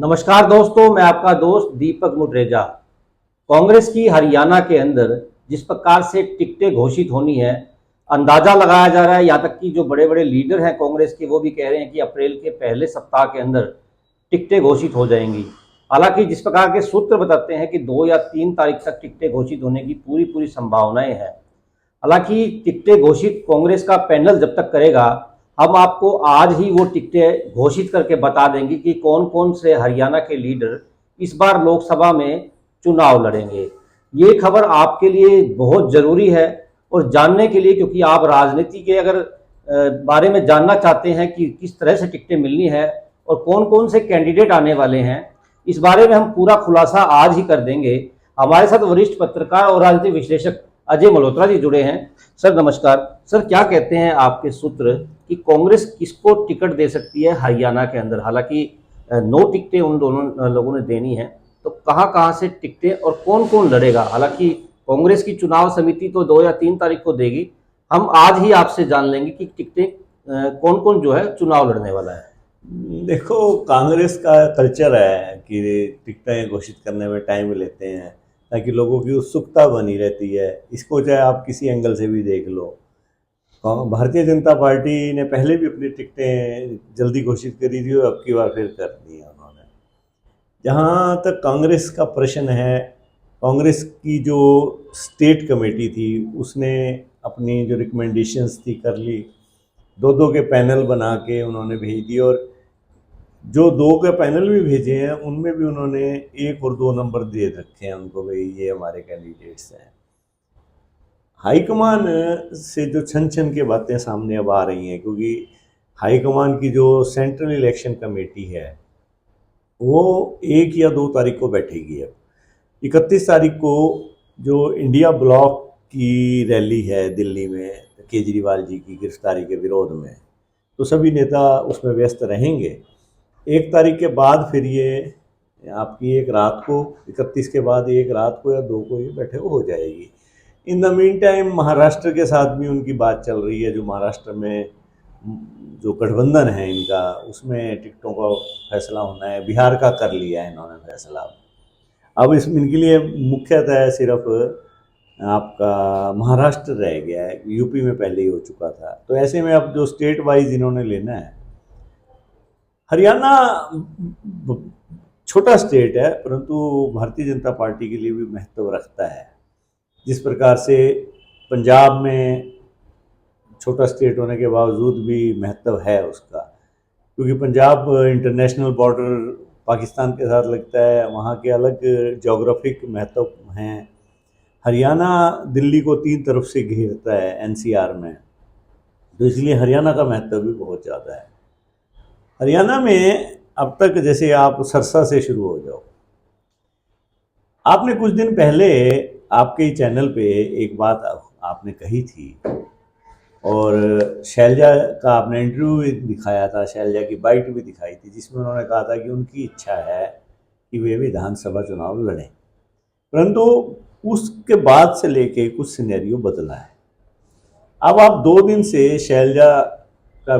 नमस्कार दोस्तों, मैं आपका दोस्त दीपक मुटरेजा। कांग्रेस की हरियाणा के अंदर जिस प्रकार से टिकटें घोषित होनी है, अंदाजा लगाया जा रहा है। यहाँ तक कि जो बड़े बड़े लीडर हैं कांग्रेस के, वो भी कह रहे हैं कि अप्रैल के पहले सप्ताह के अंदर टिकटें घोषित हो जाएंगी। हालांकि जिस प्रकार के सूत्र बताते हैं कि 2 या 3 तारीख तक टिकटें घोषित होने की पूरी पूरी संभावनाएं हैं। हालांकि टिकटें घोषित कांग्रेस का पैनल जब तक करेगा, हम आपको आज ही वो टिकटें घोषित करके बता देंगे कि कौन कौन से हरियाणा के लीडर इस बार लोकसभा में चुनाव लड़ेंगे। ये खबर आपके लिए बहुत ज़रूरी है और जानने के लिए, क्योंकि आप राजनीति के अगर बारे में जानना चाहते हैं कि किस तरह से टिकटें मिलनी है और कौन कौन से कैंडिडेट आने वाले हैं, इस बारे में हम पूरा खुलासा आज ही कर देंगे। हमारे साथ वरिष्ठ पत्रकार और राजनीतिक विश्लेषक अजय मल्होत्रा जी जुड़े हैं। सर नमस्कार। सर, क्या कहते हैं आपके सूत्र कि कांग्रेस किसको टिकट दे सकती है हरियाणा के अंदर? हालांकि 9 टिकटें उन दोनों लोगों ने देनी है, तो कहाँ कहाँ से टिकटें और कौन कौन लड़ेगा? हालांकि कांग्रेस की चुनाव समिति तो 2 या 3 तारीख को देगी। हम आज ही आपसे जान लेंगे कि टिकटें कौन कौन जो है चुनाव लड़ने वाला है। देखो, कांग्रेस का कल्चर है कि टिकटें घोषित करने में टाइम लेते हैं ताकि लोगों की उत्सुकता बनी रहती है। इसको चाहे आप किसी एंगल से भी देख लो। भारतीय जनता पार्टी ने पहले भी अपनी टिकटें जल्दी घोषित करी थी और अब की बार फिर कर दी है उन्होंने। जहाँ तक कांग्रेस का प्रश्न है, कांग्रेस की जो स्टेट कमेटी थी उसने अपनी जो रिकमेंडेशंस थी कर ली। दो दो के पैनल बना के उन्होंने भेज दी, और जो 2 के पैनल भी भेजे हैं उनमें भी उन्होंने 1 और 2 नंबर दे रखे हैं उनको, भाई ये हमारे कैंडिडेट्स हैं। हाईकमान से जो छन छन के बातें सामने अब आ रही हैं, क्योंकि हाईकमान की जो सेंट्रल इलेक्शन कमेटी है वो 1 या 2 तारीख को बैठेगी। अब 31 तारीख को जो इंडिया ब्लॉक की रैली है दिल्ली में केजरीवाल जी की गिरफ्तारी के विरोध में, तो सभी नेता उसमें व्यस्त रहेंगे। 1 तारीख के बाद फिर ये आपकी एक रात को, 31 के बाद एक रात को या 2 को ये बैठक हो जाएगी। In the mean time Maharashtra के साथ भी उनकी बात चल रही है। जो महाराष्ट्र में जो गठबंधन है इनका, उसमें टिकटों का फैसला होना है। बिहार का कर लिया है इन्होंने फैसला। अब इस इनके लिए मुख्यतः सिर्फ आपका महाराष्ट्र रह गया है। यूपी में पहले ही हो चुका था। तो ऐसे में अब जो स्टेट वाइज इन्होंने लेना है, हरियाणा छोटा स्टेट है परंतु भारतीय जनता पार्टी के लिए भी महत्व रखता है। जिस प्रकार से पंजाब में छोटा स्टेट होने के बावजूद भी महत्व है उसका, क्योंकि पंजाब इंटरनेशनल बॉर्डर पाकिस्तान के साथ लगता है, वहाँ के अलग जोग्राफिक महत्व हैं। हरियाणा दिल्ली को 3 तरफ से घेरता है एनसीआर में, तो इसलिए हरियाणा का महत्व भी बहुत ज़्यादा है। हरियाणा में अब तक, जैसे आप सरसा से शुरू हो जाओ, आपने कुछ दिन पहले आपके ही चैनल पे एक बात आपने कही थी, और शैलजा का आपने इंटरव्यू भी दिखाया था, शैलजा की बाइट भी दिखाई थी, जिसमें उन्होंने कहा था कि उनकी इच्छा है कि वे विधानसभा चुनाव लड़ें। परंतु उसके बाद से लेके कुछ सिनेरियो बदला है। अब आप 2 दिन से शैलजा का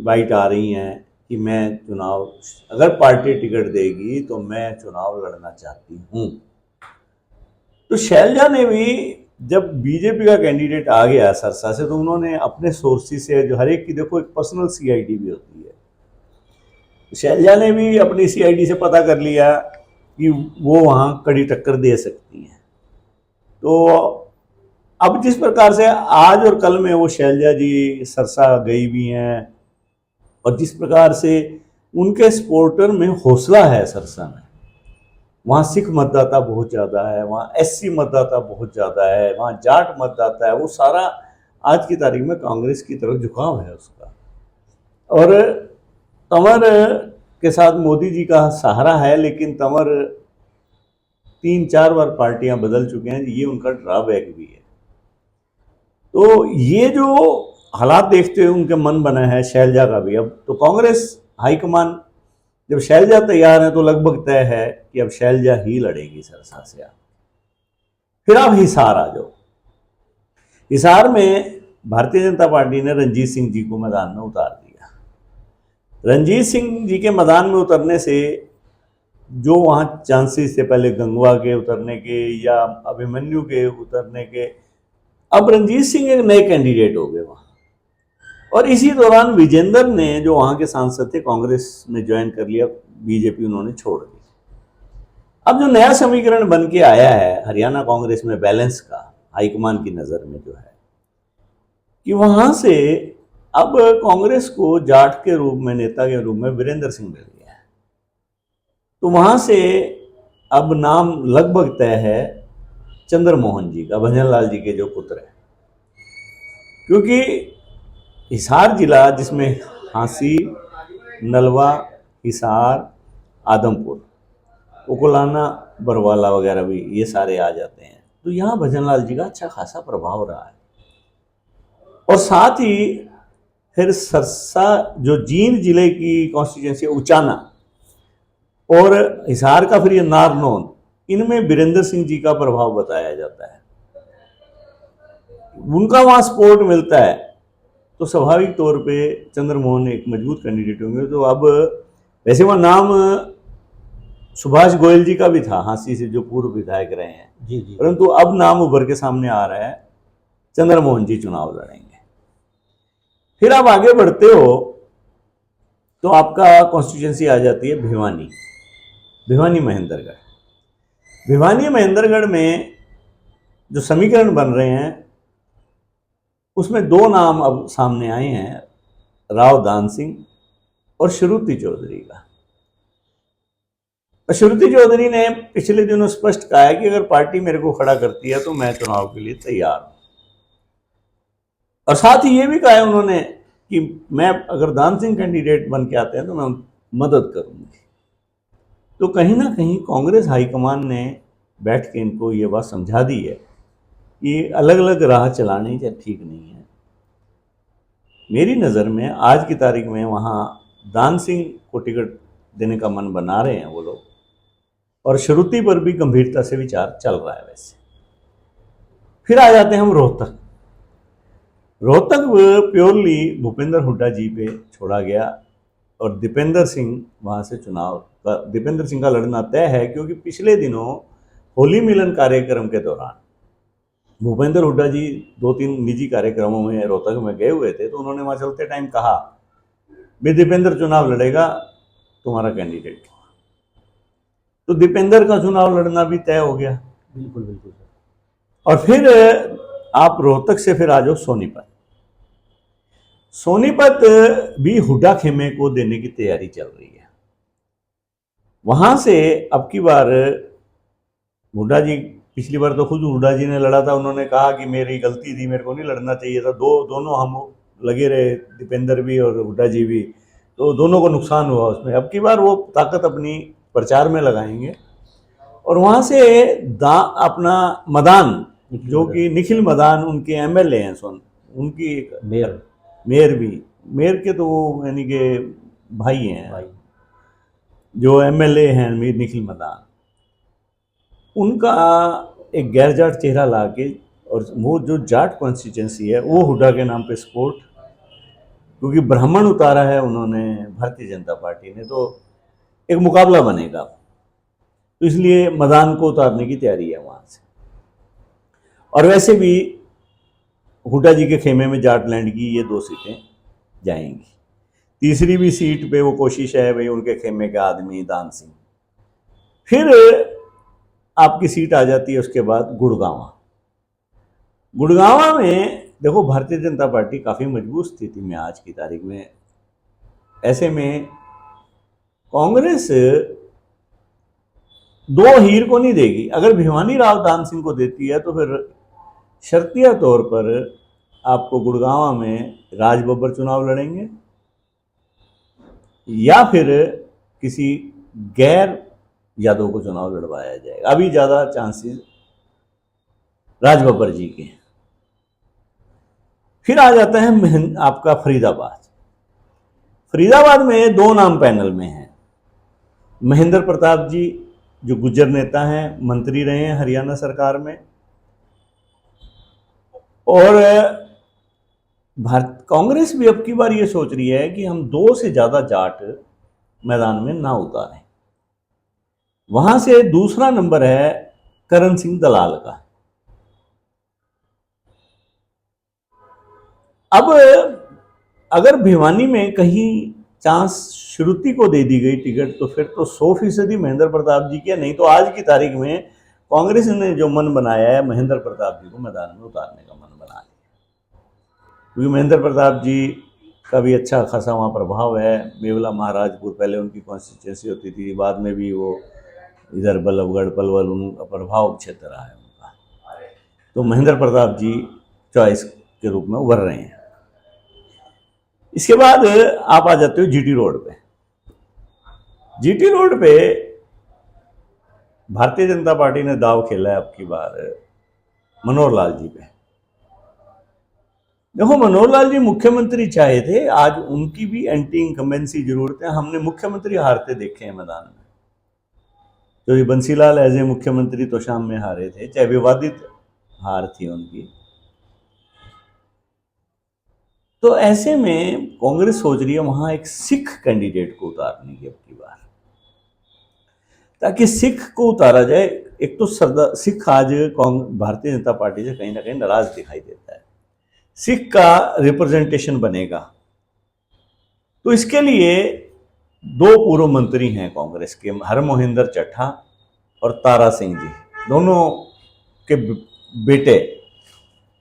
बाइट आ रही हैं कि मैं चुनाव, अगर पार्टी टिकट देगी तो मैं चुनाव लड़ना चाहती हूँ। तो शैलजा ने भी, जब बीजेपी का कैंडिडेट आ गया सरसा से, तो उन्होंने अपने सोर्सेज से, जो हर एक की देखो एक पर्सनल सीआईडी भी होती है, शैलजा ने भी अपनी सीआईडी से पता कर लिया कि वो वहाँ कड़ी टक्कर दे सकती हैं। तो अब जिस प्रकार से आज और कल में वो शैलजा जी सरसा गई भी हैं, और जिस प्रकार से उनके सपोर्टर में हौसला है सरसा में, वहाँ सिख मतदाता बहुत ज़्यादा है, वहाँ एससी मतदाता बहुत ज़्यादा है, वहाँ जाट मतदाता है, वो सारा आज की तारीख में कांग्रेस की तरफ झुकाव है उसका। और तंवर के साथ मोदी जी का सहारा है, लेकिन तंवर 3-4 बार पार्टियां बदल चुके हैं, ये उनका ड्रॉबैक भी है। तो ये जो हालात देखते हुए उनके मन बना है शैलजा का भी। अब तो कांग्रेस हाईकमान, जब शैलजा तैयार है तो लगभग तय है कि अब शैलजा ही लड़ेगी सरसा से। फिर आप हिसार आ जाओ। हिसार में भारतीय जनता पार्टी ने रणजीत सिंह जी को मैदान में उतार दिया। रणजीत सिंह जी के मैदान में उतरने से जो वहाँ चांसेस थे पहले गंगवा के उतरने के या अभिमन्यु के उतरने के, अब रणजीत सिंह एक नए कैंडिडेट हो गए वहाँ। और इसी दौरान विजेंद्र ने, जो वहाँ के सांसद थे, कांग्रेस में ज्वाइन कर लिया, बीजेपी उन्होंने छोड़ दी। अब जो नया समीकरण बन के आया है हरियाणा कांग्रेस में बैलेंस का, हाईकमान की नज़र में जो है कि वहाँ से अब कांग्रेस को जाट के रूप में, नेता के रूप में वीरेंद्र सिंह मिल गया है। तो वहाँ से अब नाम लगभग तय है चंद्रमोहन जी का, भजनलाल जी के जो पुत्र है। क्योंकि हिसार जिला, जिसमें हांसी, नलवा, हिसार, आदमपुर, उकुलाना, बरवाला वगैरह भी ये सारे आ जाते हैं, तो यहाँ भजनलाल जी का अच्छा खासा प्रभाव रहा है। और साथ ही फिर सरसा, जो जींद जिले की कॉन्स्टिट्यूंसी उचाना, और हिसार का फिर ये नारनौंद, इनमें वीरेंद्र सिंह जी का प्रभाव बताया जाता है। उनका वहाँ सपोर्ट मिलता है, तो स्वाभाविक तौर पे चंद्रमोहन एक मजबूत कैंडिडेट होंगे। तो अब वैसे वो नाम सुभाष गोयल जी का भी था, हांसी से जो पूर्व विधायक रहे हैं, जी जी, परंतु अब नाम उभर के सामने आ रहा है, चंद्रमोहन जी चुनाव लड़ेंगे। फिर आप आगे बढ़ते हो तो आपका कॉन्स्टिट्यूंसी आ जाती है भिवानी, भिवानी महेंद्रगढ़। भिवानी महेंद्रगढ़ में जो समीकरण बन रहे हैं उसमें दो नाम अब सामने आए हैं, राव दान सिंह और श्रुति चौधरी का। श्रुति चौधरी ने पिछले दिनों स्पष्ट कहा है कि अगर पार्टी मेरे को खड़ा करती है तो मैं चुनाव के लिए तैयार हूं। और साथ ही ये भी कहा है उन्होंने कि मैं, अगर दान सिंह कैंडिडेट बन के आते हैं तो मैं मदद करूंगी। तो कहीं ना कहीं कांग्रेस हाईकमान ने बैठ के इनको ये बात समझा दी है कि अलग अलग राह चलानी ठीक नहीं है। मेरी नज़र में आज की तारीख में वहाँ दान सिंह को टिकट देने का मन बना रहे हैं वो लोग, और श्रुति पर भी गंभीरता से विचार चल रहा है वैसे। फिर आ जाते हैं हम रोहतक। रोहतक प्योरली भूपेंद्र हुड्डा जी पे छोड़ा गया, और दीपेंद्र सिंह वहाँ से दीपेंद्र सिंह का लड़ना तय है। क्योंकि पिछले दिनों होली मिलन कार्यक्रम के दौरान भूपेंद्र हुड्डा जी 2-3 निजी कार्यक्रमों में रोहतक में गए हुए थे, तो उन्होंने वहाँ चलते टाइम कहा भी दीपेंद्र चुनाव लड़ेगा, तुम्हारा कैंडिडेट। तो दीपेंद्र का चुनाव लड़ना भी तय हो गया। बिल्कुल बिल्कुल सर। और फिर आप रोहतक से फिर आ जाओ सोनीपत। सोनीपत भी हुड्डा खेमे को देने की तैयारी चल रही है। वहां से अब की बार हुड्डा जी, पिछली बार तो खुद हुड्डा जी ने लड़ा था, उन्होंने कहा कि मेरी गलती थी, मेरे को नहीं लड़ना चाहिए था। दोनों हम लगे रहे, दीपेंद्र भी और हुड्डा जी भी, तो दोनों को नुकसान हुआ उसमें। अब की बार वो ताकत अपनी प्रचार में लगाएंगे। और वहां से अपना मदान, जो कि निखिल मदान उनके एमएलए हैं, उनकी मेयर भी, मेयर के तो वो यानी कि भाई हैं, जो एमएलए हैं मीर निखिल मदान, उनका एक गैर जाट चेहरा लाके, और वो जो जाट कॉन्स्टिट्यूंसी है वो हुड्डा के नाम पे सपोर्ट, क्योंकि ब्राह्मण उतारा है उन्होंने भारतीय जनता पार्टी ने, तो एक मुकाबला बनेगा। तो इसलिए मदान को उतारने की तैयारी है वहां से। और वैसे भी हुड्डा जी के खेमे में जाटलैंड की ये 2 सीटें जाएंगी। तीसरी भी सीट पे वो कोशिश है भाई उनके खेमे का आदमी दान सिंह। फिर आपकी सीट आ जाती है उसके बाद गुड़गांवा। गुड़गांवा में देखो भारतीय जनता पार्टी काफ़ी मजबूत स्थिति में आज की तारीख में। ऐसे में कांग्रेस 2 हीर को नहीं देगी। अगर भिवानी राव दान सिंह को देती है तो फिर शर्तिया तौर पर आपको गुड़गांवा में राज बब्बर चुनाव लड़ेंगे, या फिर किसी गैर यादव को चुनाव लड़वाया जाएगा। अभी ज़्यादा चांसेस राज बब्बर जी के। फिर आ जाता है आपका फरीदाबाद। फरीदाबाद में 2 नाम पैनल में हैं। महेंद्र प्रताप जी, जो गुज्जर नेता हैं, मंत्री रहे हैं हरियाणा सरकार में, और कांग्रेस भी अब की बार ये सोच रही है कि हम 2 से ज़्यादा जाट मैदान में ना उतारें। वहां से दूसरा नंबर है करण सिंह दलाल का। अब अगर भिवानी में कहीं चांस श्रुति को दे दी गई टिकट तो फिर तो 100% महेंद्र प्रताप जी की है। नहीं तो आज की तारीख में कांग्रेस ने जो मन बनाया है महेंद्र प्रताप जी को मैदान में उतारने का मन बना लिया, क्योंकि महेंद्र प्रताप जी का भी अच्छा खासा वहाँ प्रभाव है। बेवला महाराजपुर पहले उनकी कॉन्स्टिट्यूंसी होती थी, बाद में भी वो इधर बल्लभगढ़ पलवल उनका प्रभाव क्षेत्र रहा है उनका। तो महेंद्र प्रताप जी चॉइस के रूप में उभर रहे हैं। इसके बाद आप आ जाते हो जीटी रोड पे। जीटी रोड पे भारतीय जनता पार्टी ने दाव खेला है अब की बार मनोहर लाल जी पे। देखो, मनोहर लाल जी मुख्यमंत्री चाहे थे, आज उनकी भी एंटी इनकम्बेंसी जरूरत है। हमने मुख्यमंत्री हारते देखे हैं मैदान में। तो ये बंसीलाल एज ए मुख्यमंत्री तो शाम में हारे थे, चाहे विवादित हार थी उनकी। तो ऐसे में कांग्रेस सोच रही है वहां एक सिख कैंडिडेट को उतारने की अब की बार, ताकि सिख को उतारा जाए। एक तो सरदार सिख आज भारतीय जनता पार्टी से कहीं ना कहीं नाराज दिखाई देता है, सिख का रिप्रेजेंटेशन बनेगा। तो इसके लिए दो पूर्व मंत्री हैं कांग्रेस के, हरमोहिंदर चड्ढा और तारा सिंह जी, दोनों के बेटे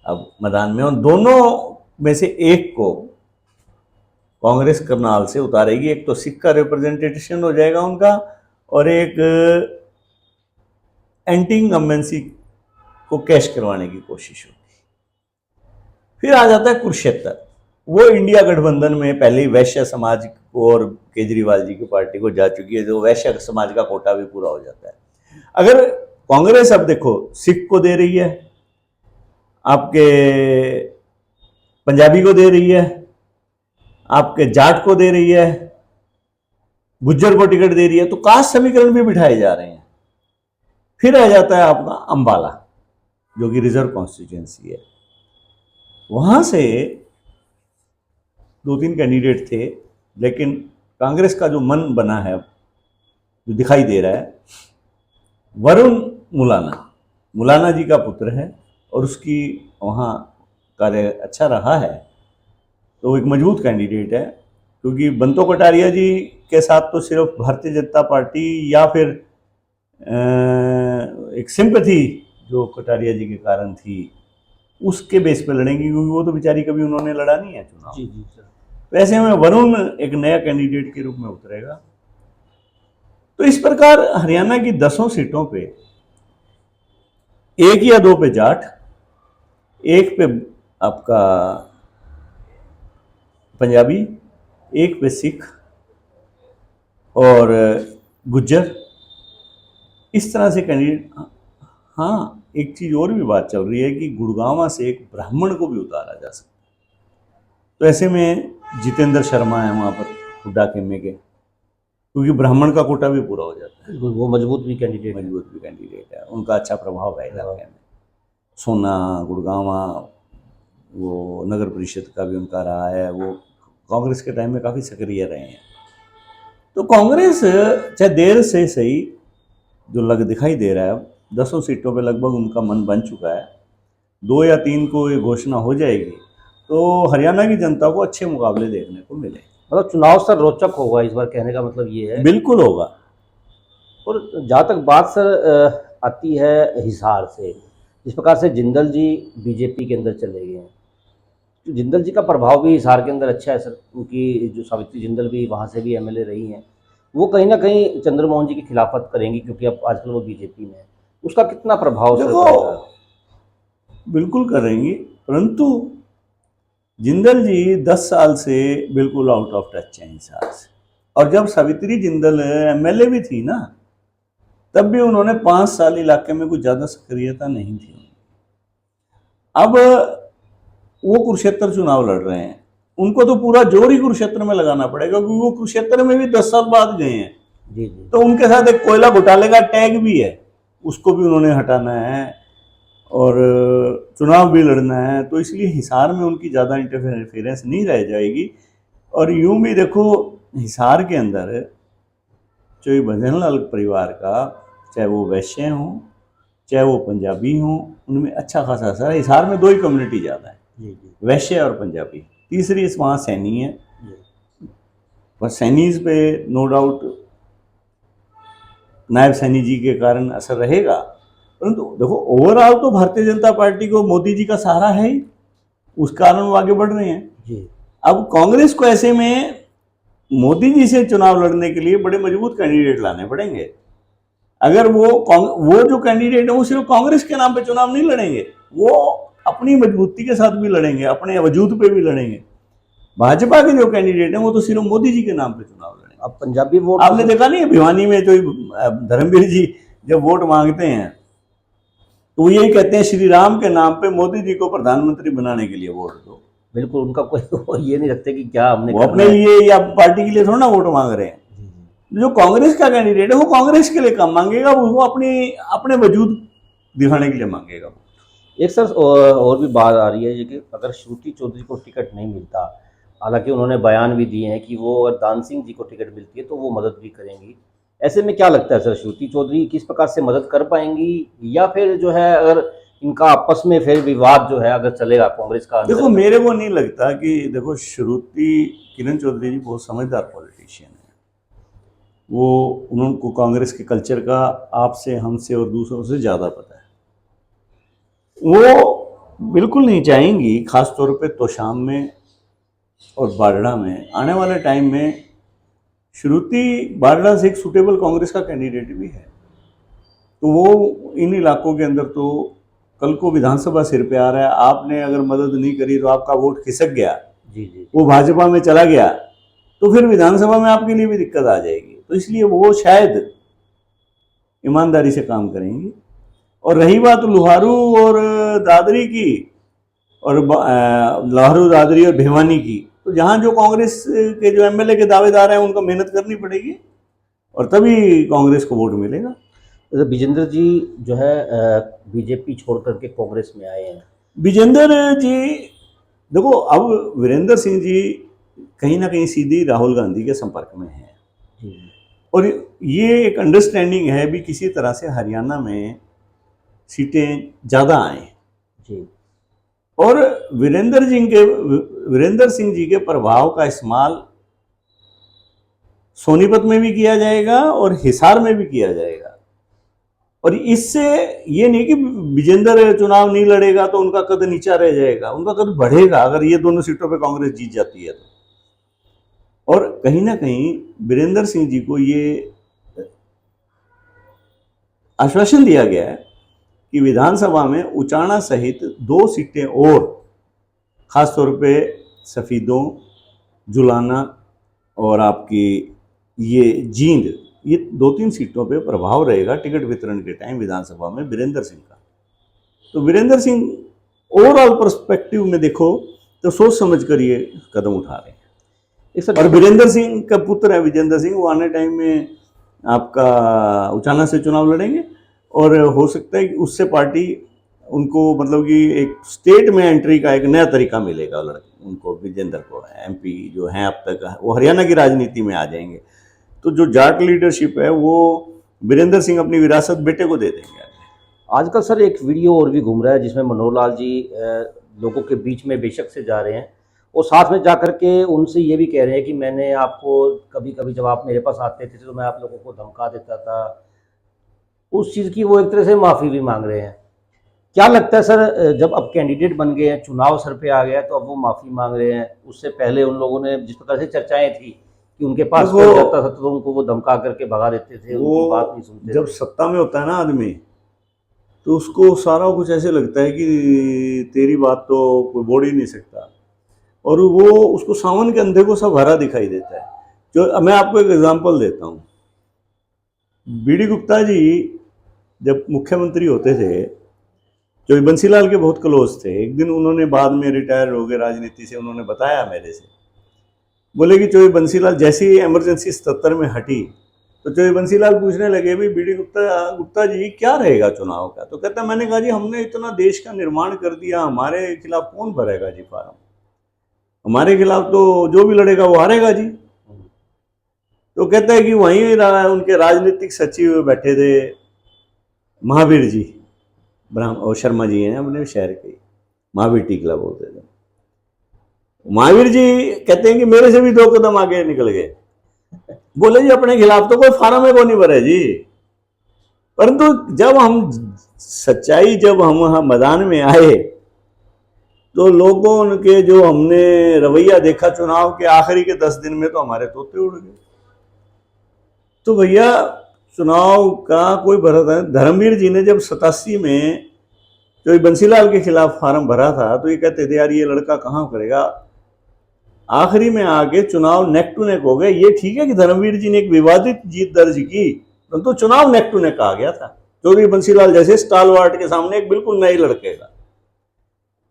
अब मैदान में। और दोनों में से एक को कांग्रेस करनाल से उतारेगी। एक तो सिख का रिप्रेजेंटेशन हो जाएगा उनका, और एक एंटी इनकम्बेंसी को कैश करवाने की कोशिश होगी। फिर आ जाता है कुरुक्षेत्र। वो इंडिया गठबंधन में पहले ही वैश्य समाज को और केजरीवाल जी की पार्टी को जा चुकी है, जो वैश्य समाज का कोटा भी पूरा हो जाता है। अगर कांग्रेस अब देखो सिख को दे रही है, आपके पंजाबी को दे रही है, आपके जाट को दे रही है, गुज्जर को टिकट दे रही है, तो कास्ट समीकरण भी बिठाए जा रहे हैं। फिर आ जाता है आपका अंबाला, जो कि रिजर्व कॉन्स्टिट्यूंसी है। वहां से 2-3 कैंडिडेट थे, लेकिन कांग्रेस का जो मन बना है, जो दिखाई दे रहा है, वरुण मुलाना जी का पुत्र है और उसकी वहाँ कार्य अच्छा रहा है, तो वो एक मजबूत कैंडिडेट है। क्योंकि बंतो कटारिया जी के साथ तो सिर्फ भारतीय जनता पार्टी या फिर एक सिंपैथी जो कटारिया जी के कारण थी, उसके बेस पे लड़ेंगी, क्योंकि वो तो बेचारी कभी उन्होंने लड़ा नहीं है चुनाव। जी जी सर। तो ऐसे में वरुण एक नया कैंडिडेट के रूप में उतरेगा। तो इस प्रकार हरियाणा की 10 सीटों पे 1 या 2 पे जाट, 1 पे आपका पंजाबी, 1 पे सिख और गुज्जर, इस तरह से कैंडिडेट। हाँ, एक चीज और भी बात चल रही है कि गुड़गांव से एक ब्राह्मण को भी उतारा जा सकता है। तो ऐसे में जितेंद्र शर्मा है वहां पर हुड्डा खेमे के, क्योंकि ब्राह्मण का कोटा भी पूरा हो जाता है। वो मजबूत भी कैंडिडेट है, उनका अच्छा प्रभाव है इलाके में। सोना, गुड़गांवा, वो नगर परिषद का भी उनका रहा है, वो कांग्रेस के टाइम में काफ़ी सक्रिय रहे हैं। तो कांग्रेस चाहे देर से सही, जो दिखाई दे रहा है, 10 सीटों पे लगभग उनका मन बन चुका है। 2 या 3 को ये घोषणा हो जाएगी तो हरियाणा की जनता को अच्छे मुकाबले देखने को मिले। मतलब चुनाव सर रोचक होगा इस बार, कहने का मतलब ये है। बिल्कुल होगा। और जहाँ तक बात सर आती है हिसार से, जिस प्रकार से जिंदल जी बीजेपी के अंदर चले गए हैं, तो जिंदल जी का प्रभाव भी हिसार के अंदर अच्छा है सर, क्योंकि जो सावित्री जिंदल भी वहाँ से भी एमएलए रही हैं, वो कहीं ना कहीं चंद्रमोहन जी की खिलाफत करेंगी, क्योंकि अब आजकल वो बीजेपी में है। उसका कितना प्रभाव सर पड़ेगा? बिल्कुल करेंगी, परंतु जिंदल जी 10 साल से बिल्कुल आउट ऑफ टच हैं हिसार से। और जब सावित्री जिंदल एमएलए भी थी ना, तब भी उन्होंने 5 साल इलाके में कुछ ज़्यादा सक्रियता नहीं थी। अब वो कुरुक्षेत्र चुनाव लड़ रहे हैं, उनको तो पूरा जोर ही कुरुक्षेत्र में लगाना पड़ेगा, क्योंकि वो कुरुक्षेत्र में भी 10 साल बाद गए हैं। जी जी। तो उनके साथ एक कोयला घोटाले का टैग भी है, उसको भी उन्होंने हटाना है और चुनाव भी लड़ना है। तो इसलिए हिसार में उनकी ज़्यादा इंटरफेरेंस नहीं रह जाएगी। और यूं भी देखो, हिसार के अंदर चोई भजनलाल परिवार का, चाहे वो वैश्य हों चाहे वो पंजाबी हों, उनमें अच्छा खासा असर है। हिसार में दो ही कम्युनिटी ज़्यादा है, जी जी वैश्य और पंजाबी। तीसरी वहाँ सैनी है, जी पर सैनीज पे नो डाउट नायब सैनी जी के कारण असर रहेगा। परंतु देखो ओवरऑल तो भारतीय जनता पार्टी को मोदी जी का सहारा है ही, उस कारण वो आगे बढ़ रहे हैं। जी। अब कांग्रेस को ऐसे में मोदी जी से चुनाव लड़ने के लिए बड़े मजबूत कैंडिडेट लाने पड़ेंगे। अगर वो जो कैंडिडेट है वो सिर्फ कांग्रेस के नाम पे चुनाव नहीं लड़ेंगे, वो अपनी मजबूती के साथ भी लड़ेंगे, अपने वजूद पे भी लड़ेंगे। भाजपा के जो कैंडिडेट हैं वो तो सिर्फ मोदी जी के नाम पे चुनाव लड़ेंगे। अब पंजाबी वोट आपने देखा नहीं है भिवानी में जो धर्मवीर जी जब वोट मांगते हैं तो वो यही कहते हैं श्री राम के नाम पे मोदी जी को प्रधानमंत्री बनाने के लिए वोट दो। बिल्कुल उनका कोई वो ये नहीं रखते कि क्या हमने वो करना अपने है। लिए या पार्टी के लिए थोड़ा ना वोट मांग रहे हैं। जी, जी। जो कांग्रेस का कैंडिडेट है वो कांग्रेस के लिए काम मांगेगा, वो अपने वजूद दिखाने के लिए मांगेगा। एक सर और भी बात आ रही है ये कि अगर श्रुति चौधरी को टिकट नहीं मिलता, हालांकि उन्होंने बयान भी दिए हैं कि वो अगर दान सिंह जी को टिकट मिलती है तो वो मदद भी करेंगी, ऐसे में क्या लगता है सर श्रुति चौधरी किस प्रकार से मदद कर पाएंगी, या फिर जो है अगर इनका आपस में फिर विवाद जो है अगर चलेगा कांग्रेस का देखो मेरे को नहीं लगता कि देखो श्रुति किरण चौधरी जी बहुत समझदार पॉलिटिशियन है। वो उनको कांग्रेस के कल्चर का आपसे हमसे और दूसरों से ज़्यादा पता है। वो बिल्कुल नहीं चाहेंगी, खास तौर पे तोशाम में और बारड़ा में आने वाले टाइम में श्रुति बारड़ा से एक सुटेबल कांग्रेस का कैंडिडेट भी है, तो वो इन इलाकों के अंदर तो कल को विधानसभा सिर पे आ रहा है, आपने अगर मदद नहीं करी तो आपका वोट खिसक गया, जी जी वो भाजपा में चला गया, तो फिर विधानसभा में आपके लिए भी दिक्कत आ जाएगी। तो इसलिए वो शायद ईमानदारी से काम करेंगी। और रही बात लुहारू और दादरी की, और लुहारू दादरी और भिवानी की, तो जहाँ जो कांग्रेस के जो एमएलए के दावेदार हैं उनको मेहनत करनी पड़ेगी और तभी कांग्रेस को वोट मिलेगा। जैसे विजेंद्र जी जो है बीजेपी छोड़ करके कांग्रेस में आए हैं। विजेंद्र जी देखो, अब वीरेंद्र सिंह जी कहीं ना कहीं सीधी राहुल गांधी के संपर्क में हैं, और ये एक अंडरस्टैंडिंग है भी किसी तरह से हरियाणा में सीटें ज़्यादा आए जी। और वीरेंद्र सिंह जी के प्रभाव का इस्तेमाल सोनीपत में भी किया जाएगा और हिसार में भी किया जाएगा। और इससे ये नहीं कि विजेंद्र चुनाव नहीं लड़ेगा तो उनका कद नीचा रह जाएगा, उनका कद बढ़ेगा अगर ये दोनों सीटों पे कांग्रेस जीत जाती है तो। और कहीं ना कहीं वीरेंद्र सिंह जी को ये आश्वासन दिया गया है कि विधानसभा में उचाना सहित 2 सीटें और, खासतौर पे सफीदों, जुलाना और आपकी ये जींद, ये 2-3 सीटों पे प्रभाव रहेगा टिकट वितरण के टाइम विधानसभा में वीरेंद्र सिंह का। तो वीरेंद्र सिंह ओवरऑल पर्सपेक्टिव में देखो तो सोच समझ कर ये कदम उठा रहे हैं। और वीरेंद्र सिंह का पुत्र है विजेंद्र सिंह, वो आने टाइम में आपका उचाना से चुनाव लड़ेंगे और हो सकता है कि उससे पार्टी उनको मतलब कि एक स्टेट में एंट्री का एक नया तरीका मिलेगा उनको, विजेंद्र को। एमपी जो हैं अब तक वो हरियाणा की राजनीति में आ जाएंगे, तो जो जाट लीडरशिप है वो वीरेंद्र सिंह अपनी विरासत बेटे को दे देंगे। आजकल सर एक वीडियो और भी घूम रहा है जिसमें मनोहर लाल जी लोगों के बीच में बेशक से जा रहे हैं और साथ में जा करके उनसे ये भी कह रहे हैं कि मैंने आपको कभी कभी जब आप मेरे पास आते थे तो मैं आप लोगों को धमका देता था, उस चीज़ की वो एक तरह से माफ़ी भी मांग रहे हैं। क्या लगता है सर जब अब कैंडिडेट बन गए हैं, चुनाव सर पे आ गया तो अब वो माफ़ी मांग रहे हैं, उससे पहले उन लोगों ने जिस प्रकार से चर्चाएं थी कि उनके पास कोई जाता था तो उनको वो धमका करके भगा देते थे, उनकी बात नहीं सुनते। जब सत्ता में होता है ना आदमी तो उसको सारा कुछ ऐसे लगता है कि तेरी बात तो कोई बोल ही नहीं सकता, और वो उसको सावन के अंधे को सब हरा दिखाई देता है। जो मैं आपको एक एग्जांपल देता हूँ, बीडी गुप्ता जी जब मुख्यमंत्री होते थे, जो बंसीलाल के बहुत क्लोज थे, एक दिन उन्होंने बाद में रिटायर हो गए राजनीति से, उन्होंने बताया मेरे से, बोले कि चोई बंसीलाल जैसी इमरजेंसी 77 में हटी तो चोई बंसीलाल पूछने लगे भी बीडी गुप्ता जी क्या रहेगा चुनाव का, तो कहता मैंने कहा जी हमने इतना देश का निर्माण कर दिया, हमारे खिलाफ कौन भरेगा जी फार्म, हमारे खिलाफ तो जो भी लड़ेगा वो हारेगा जी। तो कहते हैं कि वहीं उनके राजनीतिक सचिव बैठे थे महावीर जी, ब्राह्मण और शर्मा जी हैं अपने शहर के, महावीर टीकला बोलते थे। महावीर जी कहते हैं कि मेरे से भी 2 कदम आगे निकल गए, बोले जी अपने खिलाफ तो कोई फार्म है को नहीं भरे जी, परंतु जब हम मैदान में आए तो लोगों के जो हमने रवैया देखा चुनाव के आखिरी के 10 दिन में, तो हमारे तोते उड़ गए। तो भैया चुनाव का कोई भरोसा नहीं। धर्मवीर जी ने जब 87 में जो बंसीलाल के खिलाफ फार्म भरा था तो ये कहते थे यार ये लड़का कहाँ करेगा, आखिरी में आके चुनाव नेक टू नेक हो गए। ये ठीक है कि धर्मवीर जी ने एक विवादित जीत दर्ज की, परंतु चुनाव नेक टू नेक आ गया था चौधरी बंसीलाल जैसे स्टालवार्ट के सामने, एक बिल्कुल नए लड़के का।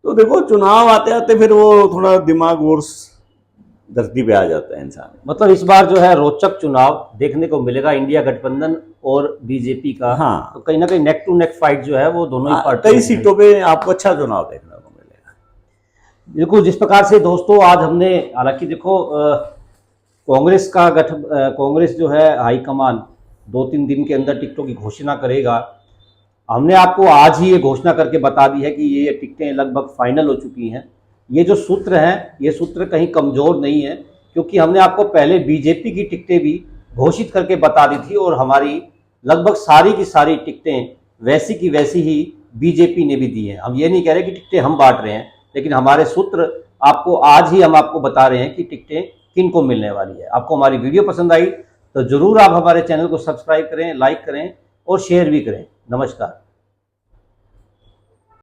तो देखो चुनाव आते आते फिर वो थोड़ा दिमाग और धरती पे आ जाता है इंसान। मतलब इस बार जो है रोचक चुनाव देखने को मिलेगा इंडिया गठबंधन और बीजेपी का। हाँ, तो कहीं ना कहीं नेक टू नेक फाइट जो है वो दोनों ही पार्टी, कई सीटों पे आपको अच्छा चुनाव देखने को मिलेगा। बिल्कुल। जिस प्रकार से दोस्तों आज हमने, हालांकि देखो कांग्रेस जो है हाईकमान 2-3 दिन के अंदर टिकटों की घोषणा करेगा। हमने आपको आज ही ये घोषणा करके बता दी है कि ये टिकटें लगभग फाइनल हो चुकी हैं। ये जो सूत्र हैं ये सूत्र कहीं कमज़ोर नहीं है, क्योंकि हमने आपको पहले बीजेपी की टिकटें भी घोषित करके बता दी थी और हमारी लगभग सारी की सारी टिकटें वैसी की वैसी ही बीजेपी ने भी दी हैं। हम ये नहीं कह रहे कि टिकटें हम बांट रहे हैं, लेकिन हमारे सूत्र आपको आज ही हम आपको बता रहे हैं कि टिकटें किन को मिलने वाली है। आपको हमारी वीडियो पसंद आई तो ज़रूर आप हमारे चैनल को सब्सक्राइब करें, लाइक करें और शेयर भी करें। नमस्कार।